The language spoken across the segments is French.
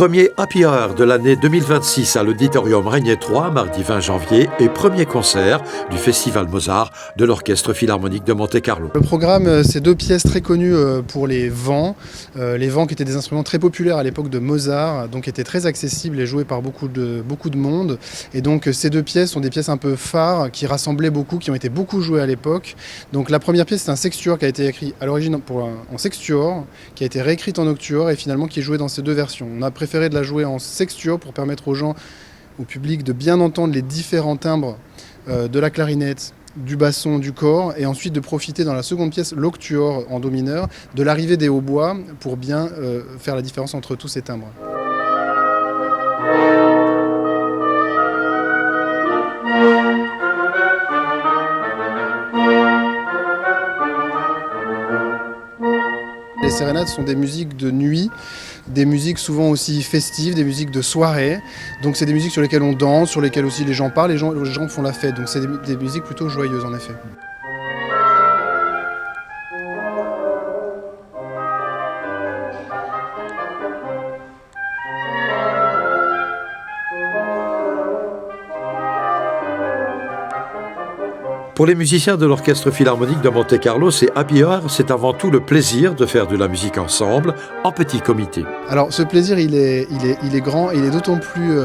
Premier happy hour de l'année 2026 à l'Auditorium Régnier 3, mardi 20 janvier, et premier concert du Festival Mozart de l'Orchestre Philharmonique de Monte-Carlo. Le programme, c'est deux pièces très connues pour les vents qui étaient des instruments très populaires à l'époque de Mozart, donc étaient très accessibles et joués par beaucoup de monde. Et donc ces deux pièces sont des pièces un peu phares qui rassemblaient beaucoup, qui ont été beaucoup jouées à l'époque. Donc la première pièce, c'est un sextuor qui a été écrit à l'origine en sextuor, qui a été réécrite en octuor et finalement qui est joué dans ces deux versions. On a préféré de la jouer en sextuor pour permettre aux gens, au public, de bien entendre les différents timbres de la clarinette, du basson, du cor, et ensuite de profiter dans la seconde pièce, l'octuor en do mineur, de l'arrivée des hautbois pour bien faire la différence entre tous ces timbres. Les sérénades sont des musiques de nuit, des musiques souvent aussi festives, des musiques de soirée. Donc c'est des musiques sur lesquelles on danse, sur lesquelles aussi les gens parlent, les gens font la fête. Donc c'est des musiques plutôt joyeuses en effet. Pour les musiciens de l'Orchestre Philharmonique de Monte-Carlo, c'est happy hour, c'est avant tout le plaisir de faire de la musique ensemble, en petit comité. Alors ce plaisir, il est grand et il est d'autant plus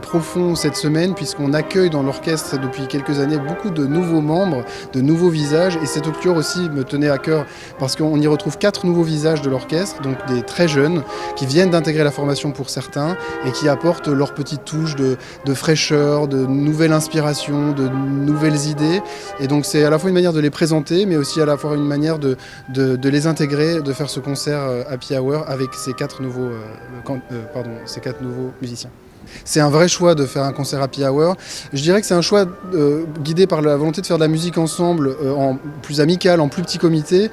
profond cette semaine puisqu'on accueille dans l'orchestre depuis quelques années beaucoup de nouveaux membres, de nouveaux visages, et cet octuor aussi me tenait à cœur parce qu'on y retrouve 4 nouveaux visages de l'orchestre, donc des très jeunes qui viennent d'intégrer la formation pour certains et qui apportent leur petite touche de fraîcheur, de nouvelle inspiration, de nouvelles idées. Et donc c'est à la fois une manière de les présenter, mais aussi à la fois une manière de les intégrer, de faire ce concert Happy Hour avec ces 4 nouveaux musiciens. C'est un vrai choix de faire un concert Happy Hour. Je dirais que c'est un choix guidé par la volonté de faire de la musique ensemble, en plus amical, en plus petit comité.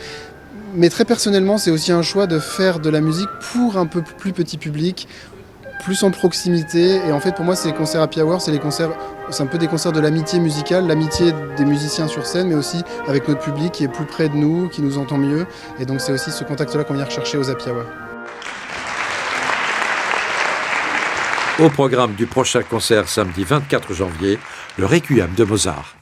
Mais très personnellement, c'est aussi un choix de faire de la musique pour un peu plus petit public, plus en proximité. Et en fait, pour moi, ces concerts Happy Hour, c'est un peu des concerts de l'amitié musicale, l'amitié des musiciens sur scène, mais aussi avec notre public qui est plus près de nous, qui nous entend mieux. Et donc, c'est aussi ce contact-là qu'on vient rechercher aux Happy Hour. Au programme du prochain concert samedi 24 janvier, le Requiem de Mozart.